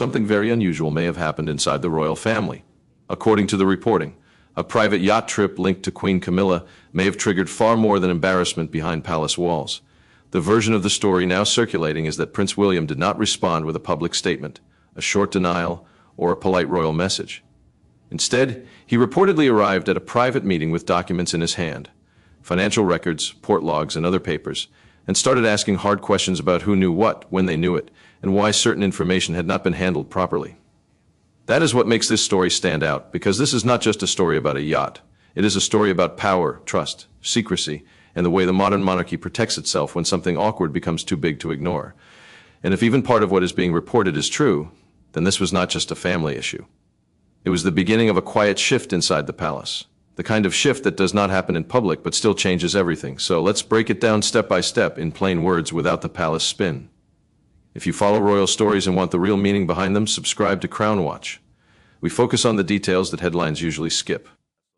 Something very unusual may have happened inside the royal family. According to the reporting, a private yacht trip linked to Queen Camilla may have triggered far more than embarrassment behind palace walls. The version of the story now circulating is that Prince William did not respond with a public statement, a short denial, or a polite royal message. Instead, he reportedly arrived at a private meeting with documents in his hand, financial records, port logs, and other papers, and started asking hard questions about who knew what, when they knew it, and why certain information had not been handled properly. That is what makes this story stand out, because this is not just a story about a yacht. It is a story about power, trust, secrecy, and the way the modern monarchy protects itself when something awkward becomes too big to ignore. And if even part of what is being reported is true, then this was not just a family issue. It was the beginning of a quiet shift inside the palace. The kind of shift that does not happen in public but still changes everything. So let's break it down step by step in plain words without the palace spin. If you follow royal stories and want the real meaning behind them, subscribe to Crown Watch. We focus on the details that headlines usually skip.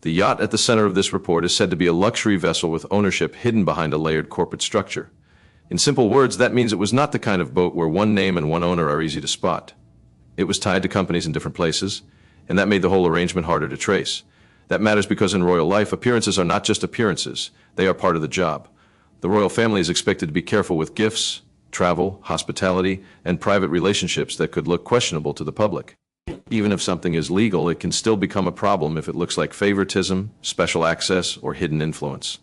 The yacht at the center of this report is said to be a luxury vessel with ownership hidden behind a layered corporate structure. In simple words, that means it was not the kind of boat where one name and one owner are easy to spot. It was tied to companies in different places, and that made the whole arrangement harder to trace. That matters because in royal life, appearances are not just appearances, they are part of the job. The royal family is expected to be careful with gifts, travel, hospitality, and private relationships that could look questionable to the public. Even if something is legal, it can still become a problem if it looks like favoritism, special access, or hidden influence.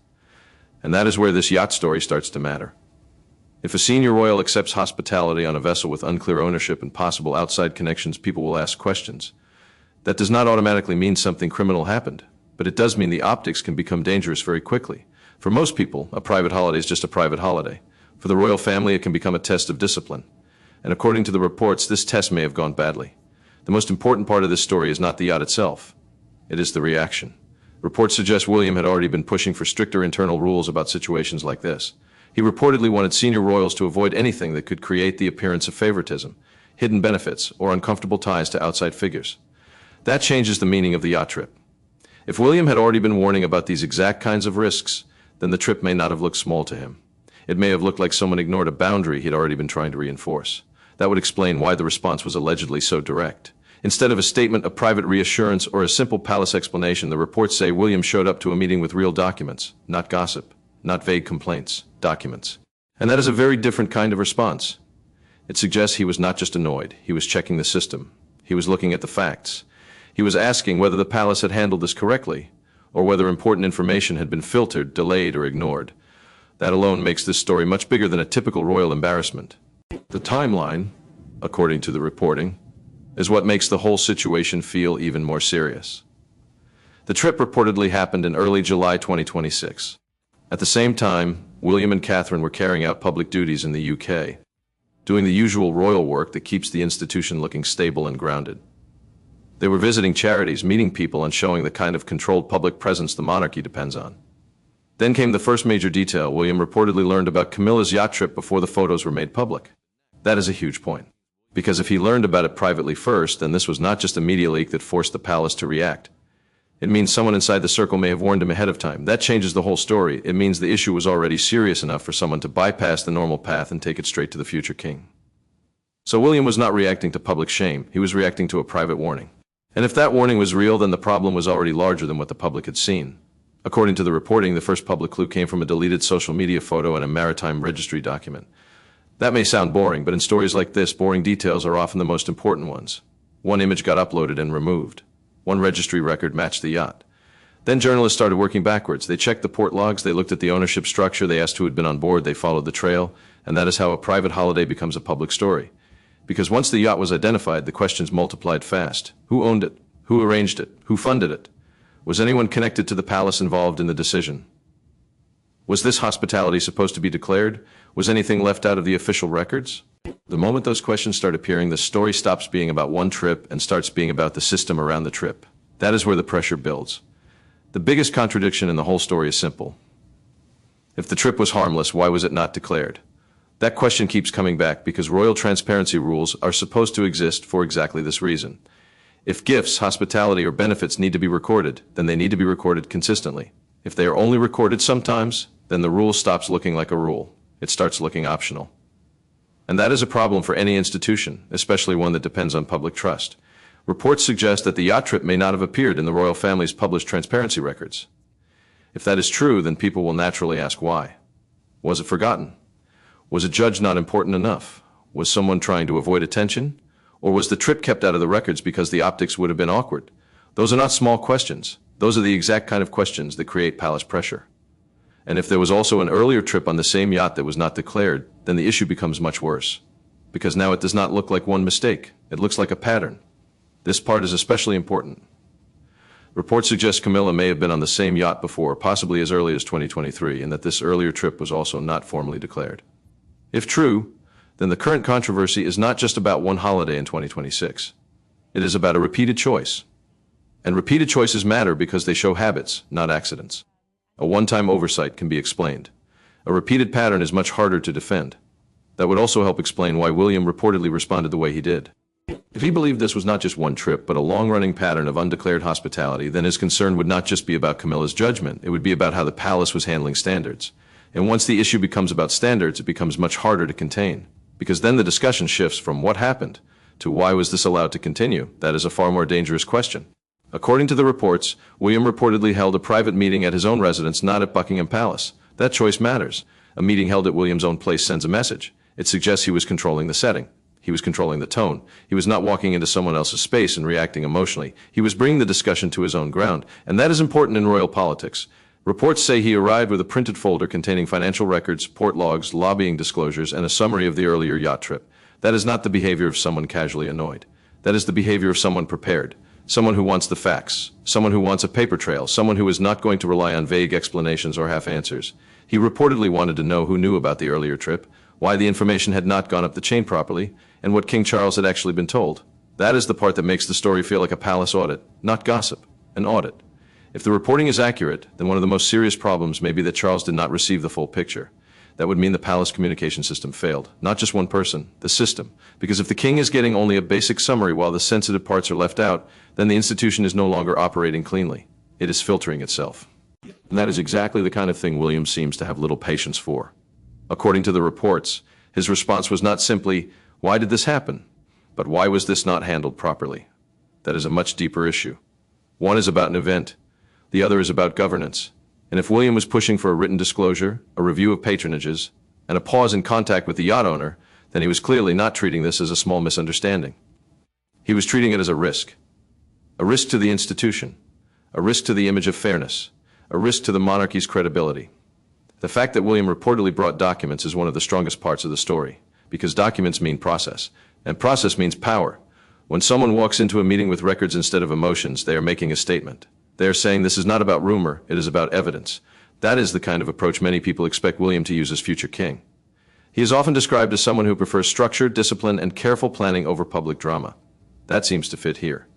And that is where this yacht story starts to matter. If a senior royal accepts hospitality on a vessel with unclear ownership and possible outside connections, people will ask questions. That does not automatically mean something criminal happened, but it does mean the optics can become dangerous very quickly. For most people, a private holiday is just a private holiday. For the royal family, it can become a test of discipline. And according to the reports, this test may have gone badly. The most important part of this story is not the yacht itself. It is the reaction. Reports suggest William had already been pushing for stricter internal rules about situations like this. He reportedly wanted senior royals to avoid anything that could create the appearance of favoritism, hidden benefits, or uncomfortable ties to outside figures. That changes the meaning of the yacht trip. If William had already been warning about these exact kinds of risks, then the trip may not have looked small to him. It may have looked like someone ignored a boundary he'd already been trying to reinforce. That would explain why the response was allegedly so direct. Instead of a statement, a private reassurance, or a simple palace explanation, the reports say William showed up to a meeting with real documents, not gossip, not vague complaints, documents. And that is a very different kind of response. It suggests he was not just annoyed, he was checking the system. He was looking at the facts. He was asking whether the palace had handled this correctly, or whether important information had been filtered, delayed, or ignored. That alone makes this story much bigger than a typical royal embarrassment. The timeline, according to the reporting, is what makes the whole situation feel even more serious. The trip reportedly happened in early July 2026. At the same time, William and Catherine were carrying out public duties in the UK, doing the usual royal work that keeps the institution looking stable and grounded. They were visiting charities, meeting people, and showing the kind of controlled public presence the monarchy depends on. Then came the first major detail. William reportedly learned about Camilla's yacht trip before the photos were made public. That is a huge point. Because if he learned about it privately first, then this was not just a media leak that forced the palace to react. It means someone inside the circle may have warned him ahead of time. That changes the whole story. It means the issue was already serious enough for someone to bypass the normal path and take it straight to the future king. So William was not reacting to public shame. He was reacting to a private warning. And if that warning was real, then the problem was already larger than what the public had seen. According to the reporting, the first public clue came from a deleted social media photo and a maritime registry document. That may sound boring, but in stories like this, boring details are often the most important ones. One image got uploaded and removed. One registry record matched the yacht. Then journalists started working backwards. They checked the port logs, they looked at the ownership structure, they asked who had been on board, they followed the trail, and that is how a private holiday becomes a public story. Because once the yacht was identified, the questions multiplied fast. Who owned it? Who arranged it? Who funded it? Was anyone connected to the palace involved in the decision? Was this hospitality supposed to be declared? Was anything left out of the official records? The moment those questions start appearing, the story stops being about one trip and starts being about the system around the trip. That is where the pressure builds. The biggest contradiction in the whole story is simple. If the trip was harmless, why was it not declared? That question keeps coming back because royal transparency rules are supposed to exist for exactly this reason. If gifts, hospitality, or benefits need to be recorded, then they need to be recorded consistently. If they are only recorded sometimes, then the rule stops looking like a rule. It starts looking optional. And that is a problem for any institution, especially one that depends on public trust. Reports suggest that the yacht trip may not have appeared in the royal family's published transparency records. If that is true, then people will naturally ask why. Was it forgotten? Was a judge not important enough? Was someone trying to avoid attention? Or was the trip kept out of the records because the optics would have been awkward? Those are not small questions. Those are the exact kind of questions that create palace pressure. And if there was also an earlier trip on the same yacht that was not declared, then the issue becomes much worse. Because now it does not look like one mistake. It looks like a pattern. This part is especially important. Reports suggest Camilla may have been on the same yacht before, possibly as early as 2023, and that this earlier trip was also not formally declared. If true, then the current controversy is not just about one holiday in 2026. It is about a repeated choice. And repeated choices matter because they show habits, not accidents. A one-time oversight can be explained. A repeated pattern is much harder to defend. That would also help explain why William reportedly responded the way he did. If he believed this was not just one trip, but a long-running pattern of undeclared hospitality, then his concern would not just be about Camilla's judgment, it would be about how the palace was handling standards. And once the issue becomes about standards, it becomes much harder to contain. Because then the discussion shifts from what happened to why was this allowed to continue. That is a far more dangerous question. According to the reports, William reportedly held a private meeting at his own residence, not at Buckingham Palace. That choice matters. A meeting held at William's own place sends a message. It suggests he was controlling the setting. He was controlling the tone. He was not walking into someone else's space and reacting emotionally. He was bringing the discussion to his own ground, and that is important in royal politics. Reports say he arrived with a printed folder containing financial records, port logs, lobbying disclosures, and a summary of the earlier yacht trip. That is not the behavior of someone casually annoyed. That is the behavior of someone prepared. Someone who wants the facts. Someone who wants a paper trail. Someone who is not going to rely on vague explanations or half answers. He reportedly wanted to know who knew about the earlier trip, why the information had not gone up the chain properly, and what King Charles had actually been told. That is the part that makes the story feel like a palace audit, not gossip, an audit. If the reporting is accurate, then one of the most serious problems may be that Charles did not receive the full picture. That would mean the palace communication system failed. Not just one person, the system. Because if the king is getting only a basic summary while the sensitive parts are left out, then the institution is no longer operating cleanly. It is filtering itself. And that is exactly the kind of thing William seems to have little patience for. According to the reports, his response was not simply, "Why did this happen?" but "Why was this not handled properly?" That is a much deeper issue. One is about an event. The other is about governance. And if William was pushing for a written disclosure, a review of patronages, and a pause in contact with the yacht owner, then he was clearly not treating this as a small misunderstanding. He was treating it as a risk to the institution, a risk to the image of fairness, a risk to the monarchy's credibility. The fact that William reportedly brought documents is one of the strongest parts of the story, because documents mean process, and process means power. When someone walks into a meeting with records instead of emotions, they are making a statement. They are saying this is not about rumor, it is about evidence. That is the kind of approach many people expect William to use as future king. He is often described as someone who prefers structure, discipline, and careful planning over public drama. That seems to fit here.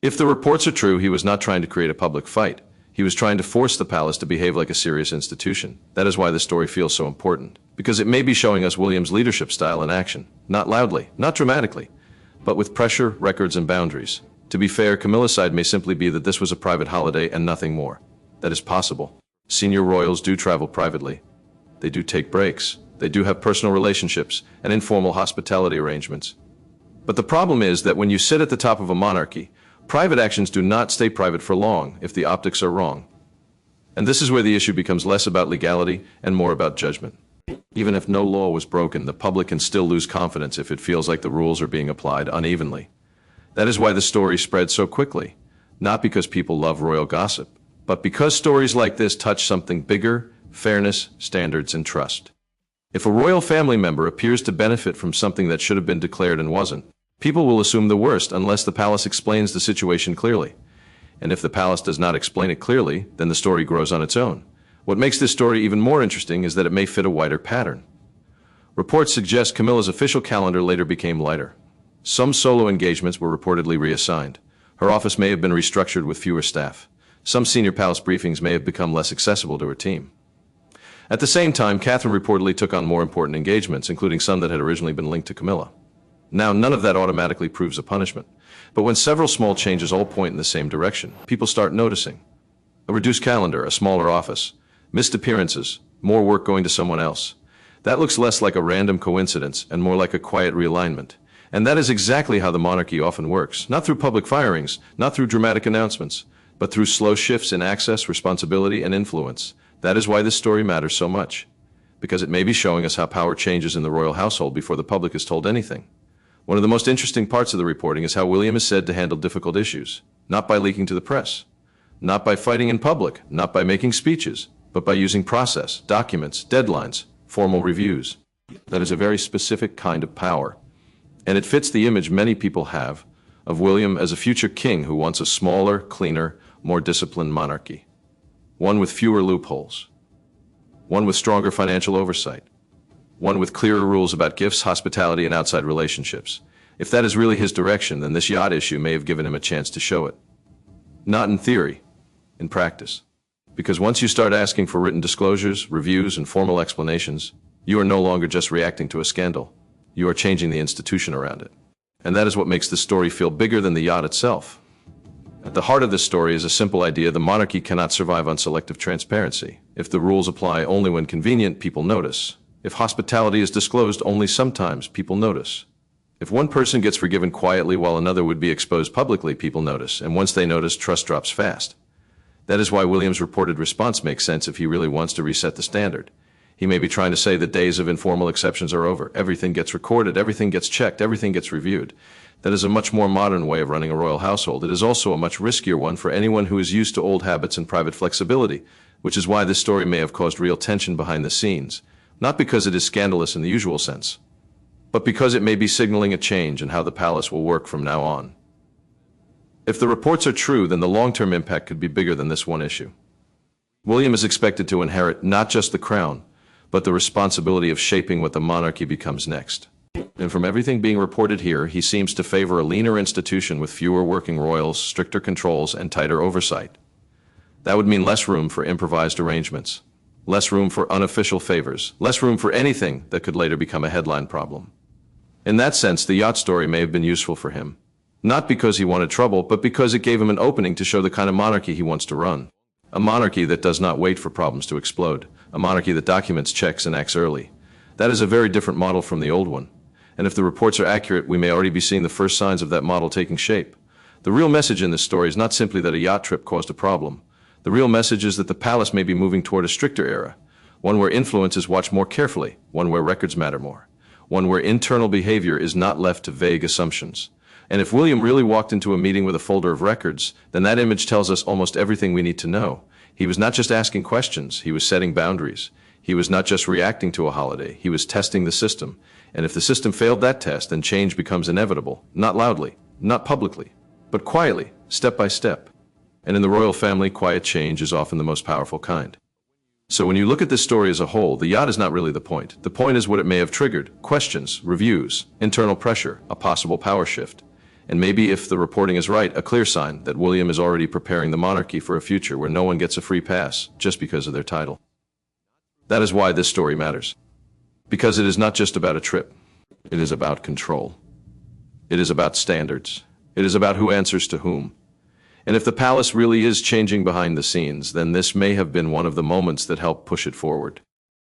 If the reports are true, he was not trying to create a public fight. He was trying to force the palace to behave like a serious institution. That is why this story feels so important, because it may be showing us William's leadership style in action. Not loudly, not dramatically, but with pressure, records, and boundaries. To be fair, Camilla's side may simply be that this was a private holiday and nothing more. That is possible. Senior royals do travel privately. They do take breaks. They do have personal relationships and informal hospitality arrangements. But the problem is that when you sit at the top of a monarchy, private actions do not stay private for long if the optics are wrong. And this is where the issue becomes less about legality and more about judgment. Even if no law was broken, the public can still lose confidence if it feels like the rules are being applied unevenly. That is why the story spread so quickly, not because people love royal gossip, but because stories like this touch something bigger: fairness, standards, and trust. If a royal family member appears to benefit from something that should have been declared and wasn't, people will assume the worst unless the palace explains the situation clearly. And if the palace does not explain it clearly, then the story grows on its own. What makes this story even more interesting is that it may fit a wider pattern. Reports suggest Camilla's official calendar later became lighter. Some solo engagements were reportedly reassigned. Her office may have been restructured with fewer staff. Some senior palace briefings may have become less accessible to her team. At the same time, Catherine reportedly took on more important engagements, including some that had originally been linked to Camilla. Now, none of that automatically proves a punishment. But when several small changes all point in the same direction, people start noticing. A reduced calendar, a smaller office, missed appearances, more work going to someone else. That looks less like a random coincidence and more like a quiet realignment. And that is exactly how the monarchy often works, not through public firings, not through dramatic announcements, but through slow shifts in access, responsibility, and influence. That is why this story matters so much, because it may be showing us how power changes in the royal household before the public is told anything. One of the most interesting parts of the reporting is how William is said to handle difficult issues, not by leaking to the press, not by fighting in public, not by making speeches, but by using process, documents, deadlines, formal reviews. That is a very specific kind of power, and it fits the image many people have of William as a future king who wants a smaller, cleaner, more disciplined monarchy. One with fewer loopholes. One with stronger financial oversight. One with clearer rules about gifts, hospitality, and outside relationships. If that is really his direction, then this yacht issue may have given him a chance to show it. Not in theory, in practice. Because once you start asking for written disclosures, reviews, and formal explanations, you are no longer just reacting to a scandal. You are changing the institution around it. And that is what makes this story feel bigger than the yacht itself. At the heart of this story is a simple idea: the monarchy cannot survive on selective transparency. If the rules apply only when convenient, people notice. If hospitality is disclosed only sometimes, people notice. If one person gets forgiven quietly while another would be exposed publicly, people notice. And once they notice, trust drops fast. That is why William's reported response makes sense if he really wants to reset the standard. He may be trying to say the days of informal exceptions are over. Everything gets recorded, everything gets checked, everything gets reviewed. That is a much more modern way of running a royal household. It is also a much riskier one for anyone who is used to old habits and private flexibility, which is why this story may have caused real tension behind the scenes. Not because it is scandalous in the usual sense, but because it may be signaling a change in how the palace will work from now on. If the reports are true, then the long-term impact could be bigger than this one issue. William is expected to inherit not just the crown, but the responsibility of shaping what the monarchy becomes next. And from everything being reported here, he seems to favor a leaner institution with fewer working royals, stricter controls, and tighter oversight. That would mean less room for improvised arrangements, less room for unofficial favors, less room for anything that could later become a headline problem. In that sense, the yacht story may have been useful for him, not because he wanted trouble, but because it gave him an opening to show the kind of monarchy he wants to run. A monarchy that does not wait for problems to explode. A monarchy that documents, checks, and acts early. That is a very different model from the old one. And if the reports are accurate, we may already be seeing the first signs of that model taking shape. The real message in this story is not simply that a yacht trip caused a problem. The real message is that the palace may be moving toward a stricter era, one where influence is watched more carefully, one where records matter more, one where internal behavior is not left to vague assumptions. And if William really walked into a meeting with a folder of records, then that image tells us almost everything we need to know. He was not just asking questions, he was setting boundaries. He was not just reacting to a holiday, he was testing the system. And if the system failed that test, then change becomes inevitable, not loudly, not publicly, but quietly, step by step. And in the royal family, quiet change is often the most powerful kind. So when you look at this story as a whole, the yacht is not really the point. The point is what it may have triggered: questions, reviews, internal pressure, a possible power shift. And maybe, if the reporting is right, a clear sign that William is already preparing the monarchy for a future where no one gets a free pass just because of their title. That is why this story matters. Because it is not just about a trip. It is about control. It is about standards. It is about who answers to whom. And if the palace really is changing behind the scenes, then this may have been one of the moments that helped push it forward.